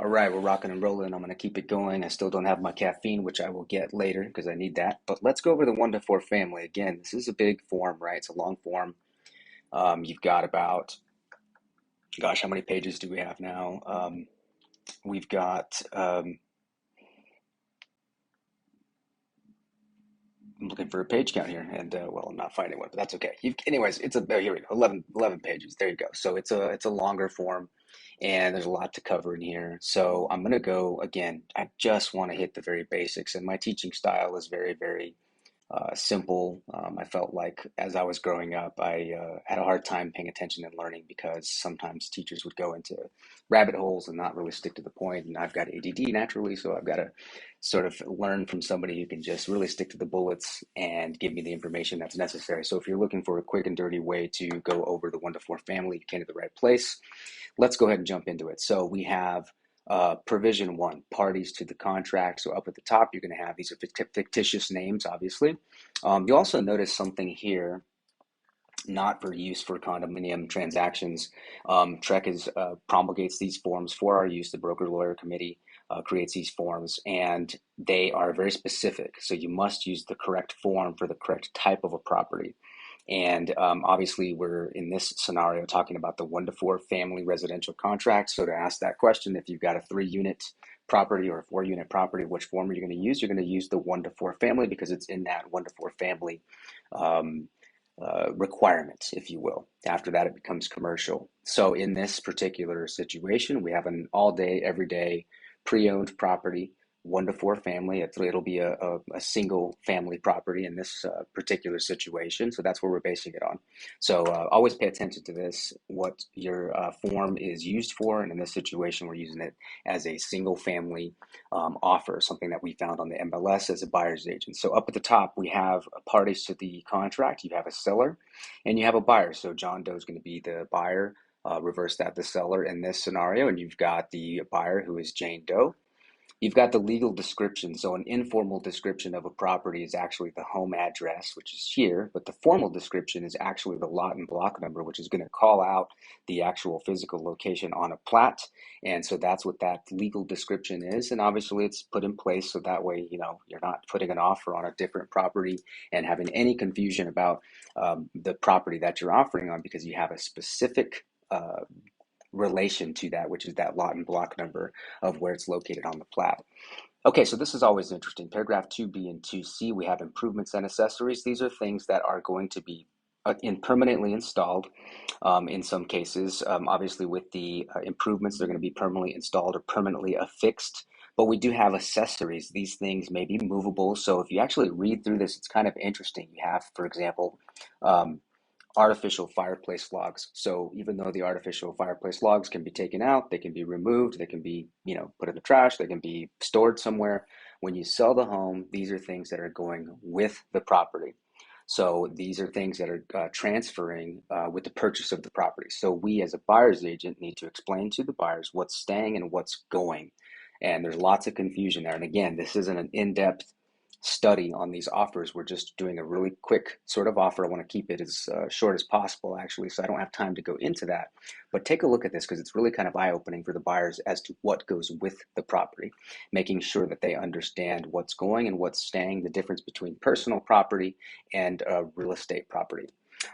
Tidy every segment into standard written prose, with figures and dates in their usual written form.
All right, we're rocking and rolling. I'm going to keep it going. I still don't have my caffeine, which I will get later because I need that. But let's go over the 1 to 4 family. Again, this is a big form, right? It's a long form. You've got about, gosh, how many pages do we have now? We've got, I'm looking for a page count here, and well, I'm not finding one, but that's okay. Anyways, oh, here we go, 11 pages. There you go. So it's a longer form, and there's a lot to cover in here. So I'm gonna go again. I just want to hit the very basics, and my teaching style is very, very simple. I felt like as I was growing up, I had a hard time paying attention and learning because sometimes teachers would go into rabbit holes and not really stick to the point. And I've got ADD naturally, so I've got to sort of learn from somebody who can just really stick to the bullets and give me the information that's necessary. So if you're looking for a quick and dirty way to go over the 1 to 4 family, you came to the right place. Let's go ahead and jump into it. So we have provision one, parties to the contract. So up at the top, you're going to have these are fictitious names, obviously. You also notice something here, not for use for condominium transactions. TREC promulgates these forms for our use. The broker lawyer committee creates these forms, and they are very specific. So you must use the correct form for the correct type of a property. And obviously, we're in this scenario talking about the 1 to 4 family residential contract. So to ask that question, if you've got a 3 unit property or a 4 unit property, which form are you going to use? You're going to use the 1 to 4 family because it's in that 1 to 4 family um, requirement, if you will. After that, it becomes commercial. So in this particular situation, we have an all day, every day pre-owned property, 1 to 4 family. It'll be a single family property in this particular situation. So that's what we're basing it on. So always pay attention to this, what your form is used for. And in this situation, we're using it as a single family offer, something that we found on the MLS as a buyer's agent. So up at the top, we have parties to the contract. You have a seller and you have a buyer. So John Doe is going to be the buyer. Reverse that, the seller in this scenario, and you've got the buyer who is Jane Doe. You've got the legal description. So an informal description of a property is actually the home address, which is here, but the formal description is actually the lot and block number, which is going to call out the actual physical location on a plat. And so that's what that legal description is. And obviously it's put in place so that way, you're not putting an offer on a different property and having any confusion about the property that you're offering on because you have a specific relation to that, which is that lot and block number of where it's located on the plat. Okay, so this is always interesting. Paragraph 2B and 2C, we have improvements and accessories. These are things that are going to be permanently installed in some cases. Obviously, with the improvements, they're going to be permanently installed or permanently affixed. But we do have accessories. These things may be movable. So if you actually read through this, it's kind of interesting. You have, for example, um, artificial fireplace logs. So even though the artificial fireplace logs can be taken out, they can be removed, they can be, put in the trash, they can be stored somewhere. When you sell the home, these are things that are going with the property. So these are things that are transferring with the purchase of the property. So we as a buyer's agent need to explain to the buyers what's staying and what's going. And there's lots of confusion there. And again, this isn't an in-depth study on these offers. We're just doing a really quick sort of offer. I want to keep it as short as possible, actually, so I don't have time to go into that. But take a look at this because it's really kind of eye-opening for the buyers as to what goes with the property, making sure that they understand what's going and what's staying, the difference between personal property and real estate property.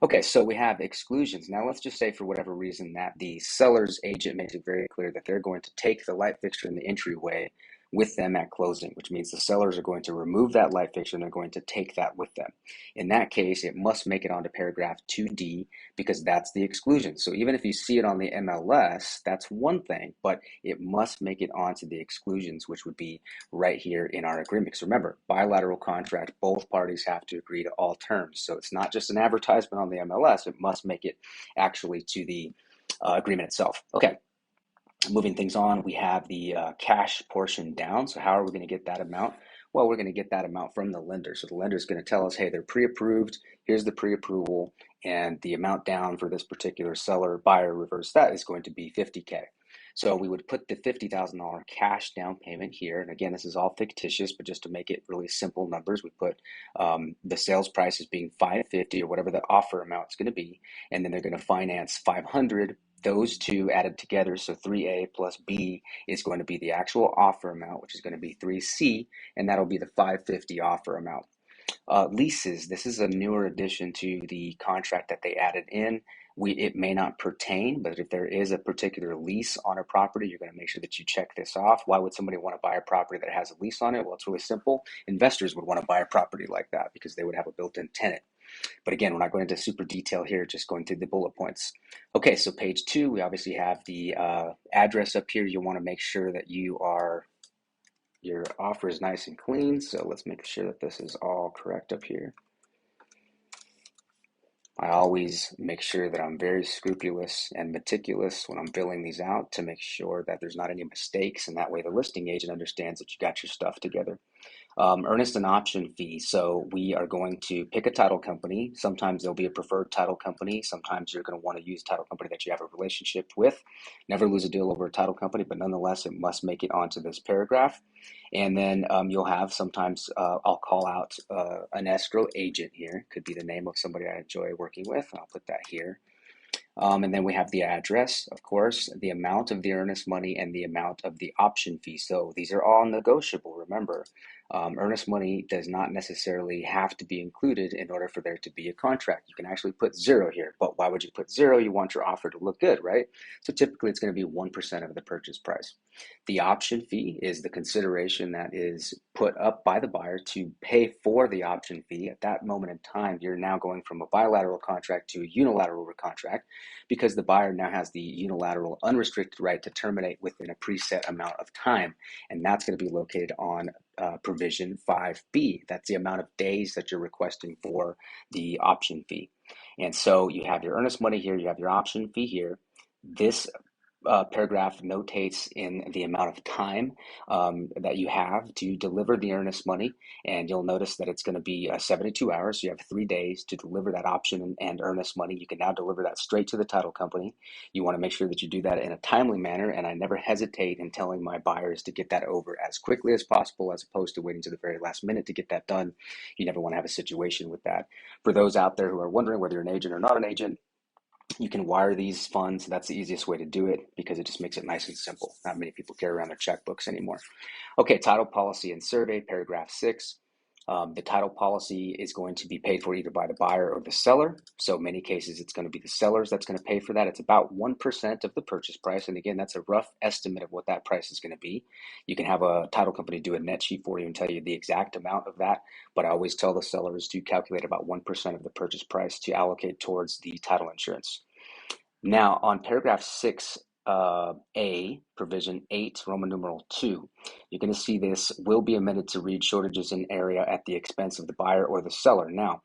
Okay, so we have exclusions. Now let's just say for whatever reason that the seller's agent makes it very clear that they're going to take the light fixture in the entryway with them at closing, which means the sellers are going to remove that light fixture and they're going to take that with them. In that case, it must make it onto paragraph 2D because that's the exclusion. So even if you see it on the MLS, that's one thing, but it must make it onto the exclusions, which would be right here in our agreement. Because remember, bilateral contract, both parties have to agree to all terms. So it's not just an advertisement on the MLS, it must make it actually to the agreement itself. Okay. Moving things on, we have the cash portion down. So how are we going to get that amount? Well, we're going to get that amount from the lender. So the lender is going to tell us, hey, they're pre-approved. Here's the pre-approval. And the amount down for this particular seller, buyer, reverse that is going to be $50K. So we would put the $50,000 cash down payment here. And again, this is all fictitious, but just to make it really simple numbers, we put the sales price as being $550 or whatever the offer amount is going to be. And then they're going to finance $500 those two added together, so 3A plus B is going to be the actual offer amount, which is going to be 3C, and that'll be the 550 offer amount. Leases, this is a newer addition to the contract that they added in. It may not pertain, but if there is a particular lease on a property, you're going to make sure that you check this off. Why would somebody want to buy a property that has a lease on it? Well, it's really simple. Investors would want to buy a property like that because they would have a built-in tenant. But again, we're not going into super detail here, just going through the bullet points. Okay, so page 2, we obviously have the address up here. You want to make sure that your offer is nice and clean. So let's make sure that this is all correct up here. I always make sure that I'm very scrupulous and meticulous when I'm filling these out to make sure that there's not any mistakes, and that way the listing agent understands that you got your stuff together. Earnest and option fee. So we are going to pick a title company. Sometimes there'll be a preferred title company. Sometimes you're going to want to use a title company that you have a relationship with. Never lose a deal over a title company, but nonetheless, it must make it onto this paragraph. And then you'll have sometimes, I'll call out an escrow agent here. Could be the name of somebody I enjoy working with. I'll put that here. And then we have the address, of course, the amount of the earnest money, and the amount of the option fee. So these are all negotiable, remember. Earnest money does not necessarily have to be included in order for there to be a contract. You can actually put 0 here, but why would you put 0? You want your offer to look good, right? So typically it's going to be 1% of the purchase price. The option fee is the consideration that is put up by the buyer to pay for the option fee. At that moment in time, you're now going from a bilateral contract to a unilateral contract, because the buyer now has the unilateral unrestricted right to terminate within a preset amount of time, and that's going to be located on provision 5B. That's the amount of days that you're requesting for the option fee. And so you have your earnest money here, you have your option fee here. This paragraph notates in the amount of time that you have to deliver the earnest money, and you'll notice that it's going to be 72 hours. So you have 3 days to deliver that option and earnest money. You can now deliver that straight to the title company. You want to make sure that you do that in a timely manner, and I never hesitate in telling my buyers to get that over as quickly as possible, as opposed to waiting to the very last minute to get that done. You never want to have a situation with that. For those out there who are wondering whether you're an agent or not an agent, you can wire these funds. That's the easiest way to do it because it just makes it nice and simple. Not many people carry around their checkbooks anymore. Okay, title policy and survey, paragraph 6. The title policy is going to be paid for either by the buyer or the seller. So many cases it's going to be the sellers that's going to pay for that. It's about 1% of the purchase price. And again, that's a rough estimate of what that price is going to be. You can have a title company do a net sheet for you and tell you the exact amount of that. But I always tell the sellers to calculate about 1% of the purchase price to allocate towards the title insurance. Now, on paragraph 6, A, provision 8, Roman numeral 2, you're going to see this will be amended to read shortages in area at the expense of the buyer or the seller. Now,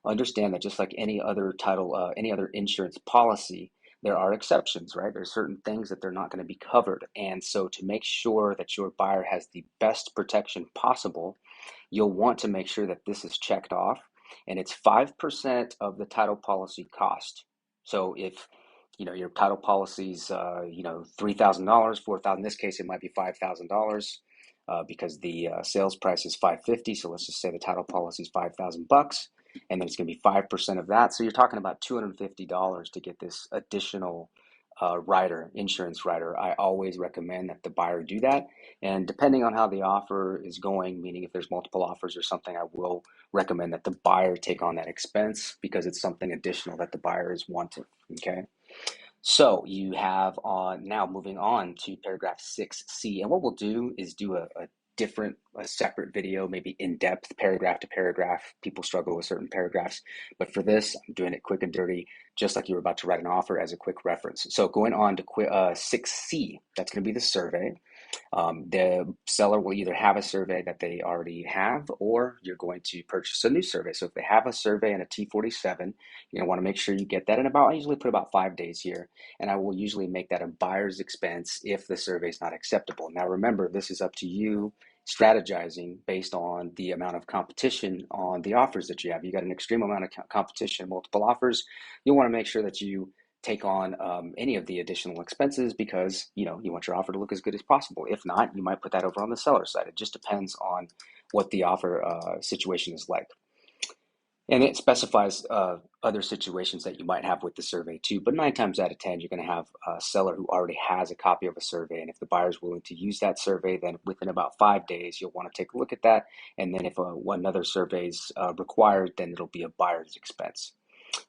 understand that just like any other title, any other insurance policy, there are exceptions, right? There's certain things that they're not going to be covered. And so to make sure that your buyer has the best protection possible, you'll want to make sure that this is checked off, and it's 5% of the title policy cost. So if your title policy's $3,000, $4,000. In this case, it might be $5,000 because the sales price is $550. So let's just say the title policy is $5,000, and then it's going to be 5% of that. So you're talking about $250 to get this additional insurance rider. I always recommend that the buyer do that. And depending on how the offer is going, meaning if there's multiple offers or something, I will recommend that the buyer take on that expense because it's something additional that the buyer is wanting. Okay. So you have now moving on to paragraph 6C, and what we'll do is do a separate video, maybe in depth, paragraph to paragraph. People struggle with certain paragraphs, but for this, I'm doing it quick and dirty, just like you were about to write an offer as a quick reference. So going on to 6C, that's going to be the survey. The seller will either have a survey that they already have, or you're going to purchase a new survey. So if they have a survey and a T47, you're going to want to make sure you get that in I usually put about 5 days here, and I will usually make that a buyer's expense if the survey is not acceptable. Now remember, this is up to you strategizing based on the amount of competition on the offers that you have. You got an extreme amount of competition, multiple offers. You'll want to make sure that you take on any of the additional expenses because you want your offer to look as good as possible. If not, you might put that over on the seller side. It just depends on what the offer situation is like. And it specifies other situations that you might have with the survey too. But 9 times out of 10, you're going to have a seller who already has a copy of a survey. And if the buyer is willing to use that survey, then within about 5 days, you'll want to take a look at that. And then if another survey is required, then it'll be a buyer's expense.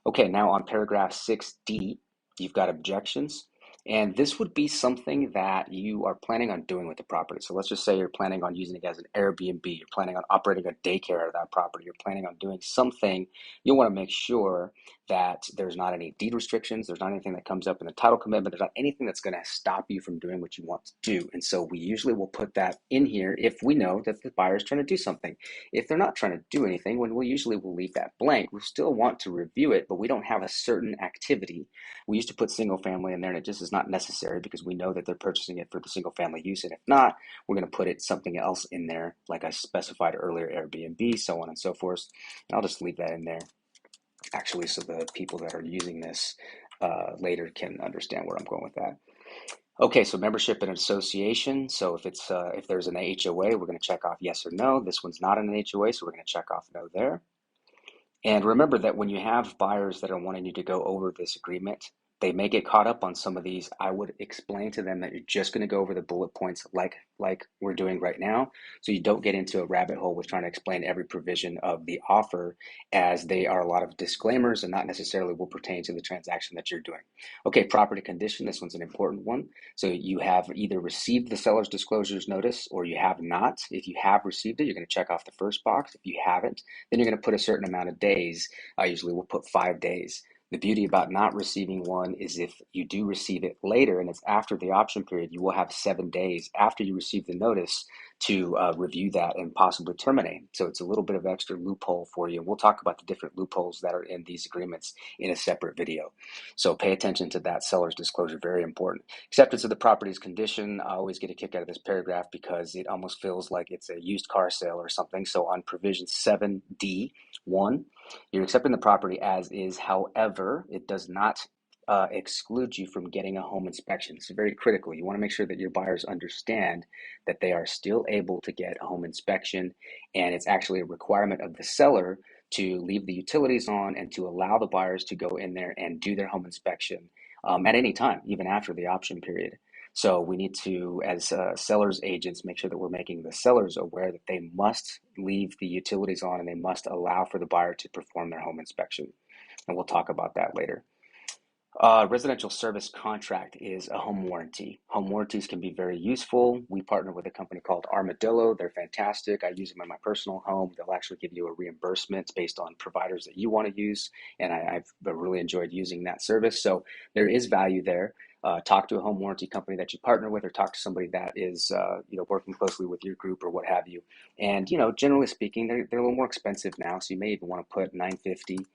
Okay, now on paragraph 6D, you've got objections. And this would be something that you are planning on doing with the property. So let's just say you're planning on using it as an Airbnb, you're planning on operating a daycare out of that property, you're planning on doing something. You'll want to make sure that there's not any deed restrictions, there's not anything that comes up in the title commitment, there's not anything that's going to stop you from doing what you want to do. And so we usually will put that in here if we know that the buyer is trying to do something. If they're not trying to do anything, when we usually will leave that blank, we still want to review it, but we don't have a certain activity. We used to put single family in there, and it just is not necessary because we know that they're purchasing it for the single family use. And if not, we're going to put it something else in there, like I specified earlier, Airbnb, so on and so forth. And I'll just leave that in there actually so the people that are using this later can understand where I'm going with that. Okay, so membership in an association. So if there's an HOA, we're going to check off yes or no. This one's not an HOA, so we're going to check off no there. And remember that when you have buyers that are wanting you to go over this agreement, they may get caught up on some of these. I would explain to them that you're just going to go over the bullet points like we're doing right now, so you don't get into a rabbit hole with trying to explain every provision of the offer, as they are a lot of disclaimers and not necessarily will pertain to the transaction that you're doing. Okay, property condition. This one's an important one. So you have either received the seller's disclosures notice or you have not. If you have received it, you're going to check off the first box. If you haven't, then you're going to put a certain amount of days. I usually will put 5 days. The beauty about not receiving one is if you do receive it later and it's after the option period, you will have 7 days after you receive the notice to review that and possibly terminate. So it's a little bit of extra loophole for you. And we'll talk about the different loopholes that are in these agreements in a separate video. So pay attention to that seller's disclosure, very important. Acceptance of the property's condition. I always get a kick out of this paragraph because it almost feels like it's a used car sale or something. So on provision 7D1, you're accepting the property as is. However, it does not exclude you from getting a home inspection. It's very critical. You want to make sure that your buyers understand that they are still able to get a home inspection, and it's actually a requirement of the seller to leave the utilities on and to allow the buyers to go in there and do their home inspection at any time, even after the option period. So we need to, as sellers agents, make sure that we're making the sellers aware that they must leave the utilities on and they must allow for the buyer to perform their home inspection. And we'll talk about that later. Residential service contract is a home warranty. Home warranties can be very useful. We partner with a company called Armadillo. They're fantastic. I use them in my personal home. They'll actually give you a reimbursement based on providers that you want to use, and I've really enjoyed using that service. So there is value there. Talk to a home warranty company that you partner with, or talk to somebody that is working closely with your group or what have you. And generally speaking, they're a little more expensive now, so you may even want to put 950.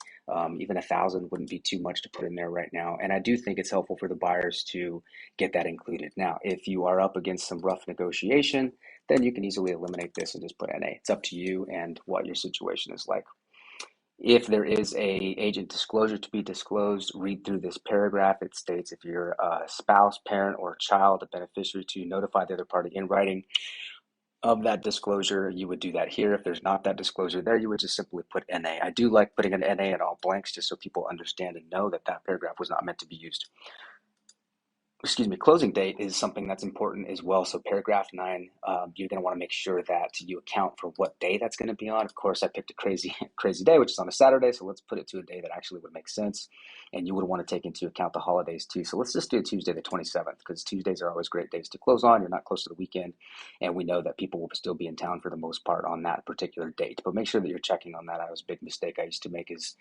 Even 1,000 wouldn't be too much to put in there right now. And I do think it's helpful for the buyers to get that included. Now, if you are up against some rough negotiation, then you can easily eliminate this and just put NA. It's up to you and what your situation is like. If there is a agent disclosure to be disclosed, read through this paragraph. It states if you're a spouse, parent, or child, a beneficiary, to notify the other party in writing of that disclosure. You would do that here. If there's not that disclosure there, you would just simply put NA. I do like putting an NA in all blanks just so people understand and know that that paragraph was not meant to be used. Closing date is something that's important as well. So paragraph 9, you're going to want to make sure that you account for what day that's going to be on. Of course, I picked a crazy day, which is on a Saturday. So let's put it to a day that actually would make sense. And you would want to take into account the holidays too. So let's just do Tuesday the 27th, because Tuesdays are always great days to close on. You're not close to the weekend. And we know that people will still be in town for the most part on that particular date. But make sure that you're checking on that. That was a big mistake I used to make, is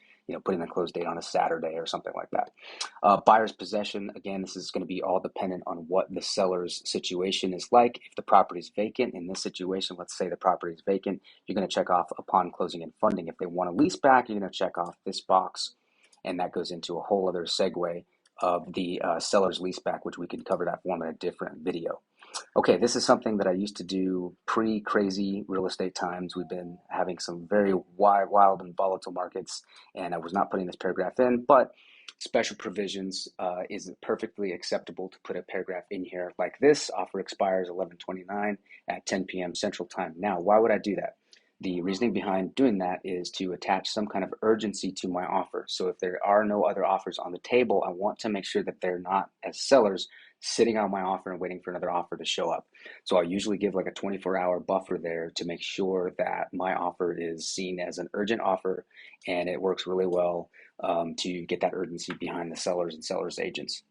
putting the close date on a Saturday or something like that. Buyer's possession, again, this is going to be all dependent on what the seller's situation is like. If the property is vacant, in this situation, let's say the property is vacant, you're going to check off upon closing and funding. If they want to lease back, you're going to check off this box, and that goes into a whole other segue of the seller's lease back, which we can cover that form in a different video. Okay, this is something that I used to do pre-crazy real estate times. We've been having some very wild and volatile markets, and I was not putting this paragraph in, but special provisions is it perfectly acceptable to put a paragraph in here like this. Offer expires 11/29 at 10 p.m. Central Time. Now, why would I do that? The reasoning behind doing that is to attach some kind of urgency to my offer. So if there are no other offers on the table, I want to make sure that they're not, as sellers, sitting on my offer and waiting for another offer to show up. So I usually give like a 24-hour buffer there to make sure that my offer is seen as an urgent offer, and it works really well to get that urgency behind the sellers and sellers agents.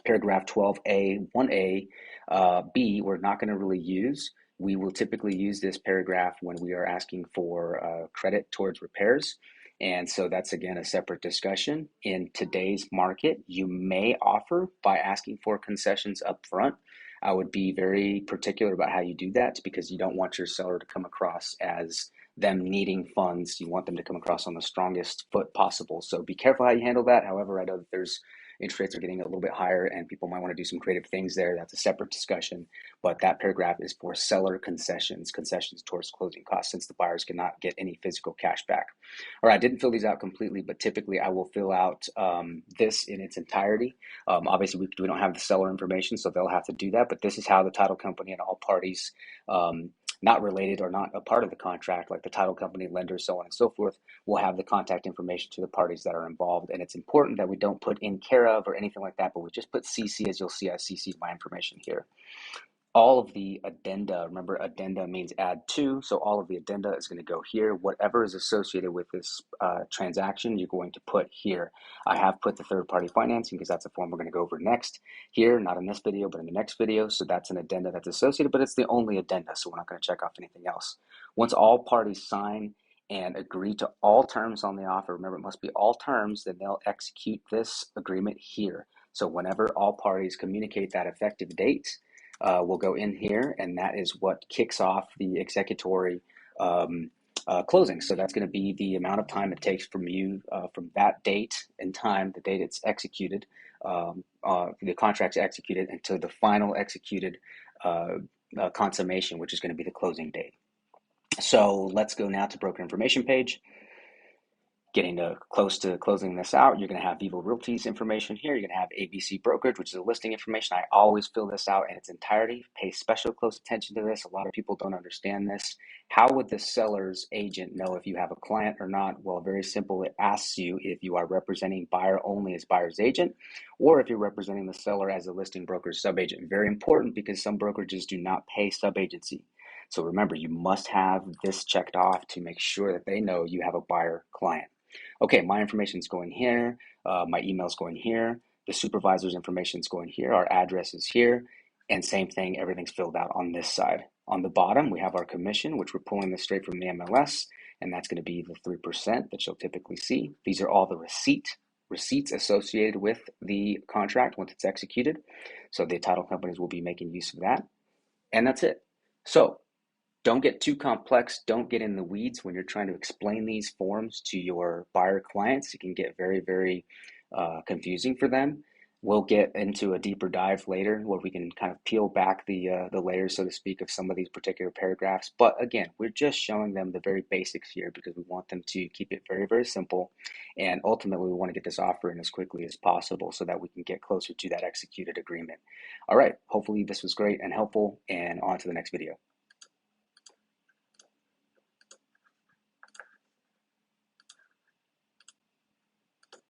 Paragraph 12A, 1A, B, we're not going to really use. We will typically use this paragraph when we are asking for credit towards repairs. And so that's again a separate discussion. In today's market, you may offer by asking for concessions up front. I would be very particular about how you do that because you don't want your seller to come across as them needing funds. You want them to come across on the strongest foot possible. So be careful how you handle that. However, I know that there's interest rates are getting a little bit higher and people might want to do some creative things there. That's a separate discussion, but that paragraph is for seller concessions, concessions towards closing costs, since the buyers cannot get any physical cash back. All right, I didn't fill these out completely, but typically I will fill out this in its entirety. Obviously, we don't have the seller information, so they'll have to do that, but this is how the title company and all parties not related or not a part of the contract, like the title company, lender, so on and so forth, will have the contact information to the parties that are involved. And it's important that we don't put in care of or anything like that, but we just put CC, as you'll see, I CC'd my information here. All of the addenda, remember addenda means add to, so all of the addenda is going to go here. Whatever is associated with this transaction, you're going to put here. I have put the third-party financing because that's a form we're going to go over next here, not in this video, but in the next video. So that's an addenda that's associated, but it's the only addenda, so we're not going to check off anything else. Once all parties sign and agree to all terms on the offer, remember it must be all terms, then they'll execute this agreement here. So whenever all parties communicate that effective date, we'll go in here, and that is what kicks off the executory closing. So that's going to be the amount of time it takes from you from that date and time, the date it's executed, the contract's executed, until the final executed consummation, which is going to be the closing date. So let's go now to broker information page. Getting close to closing this out, you're going to have Vivo Realty's information here. You're going to have ABC Brokerage, which is a listing information. I always fill this out in its entirety. Pay special close attention to this. A lot of people don't understand this. How would the seller's agent know if you have a client or not? Well, very simple. It asks you if you are representing buyer only as buyer's agent, or if you're representing the seller as a listing broker's sub-agent. Very important because some brokerages do not pay sub-agency. So remember, you must have this checked off to make sure that they know you have a buyer client. Okay, my information is going here, my email is going here, the supervisor's information is going here, our address is here, and same thing, everything's filled out on this side. On the bottom, we have our commission, which we're pulling this straight from the MLS, and that's going to be the 3% that you'll typically see. These are all the receipts associated with the contract once it's executed. So the title companies will be making use of that, and that's it. So don't get too complex. Don't get in the weeds when you're trying to explain these forms to your buyer clients. It can get very, very confusing for them. We'll get into a deeper dive later where we can kind of peel back the layers, so to speak, of some of these particular paragraphs. But again, we're just showing them the very basics here because we want them to keep it very, very simple. And ultimately, we want to get this offer in as quickly as possible so that we can get closer to that executed agreement. All right, hopefully this was great and helpful, and on to the next video.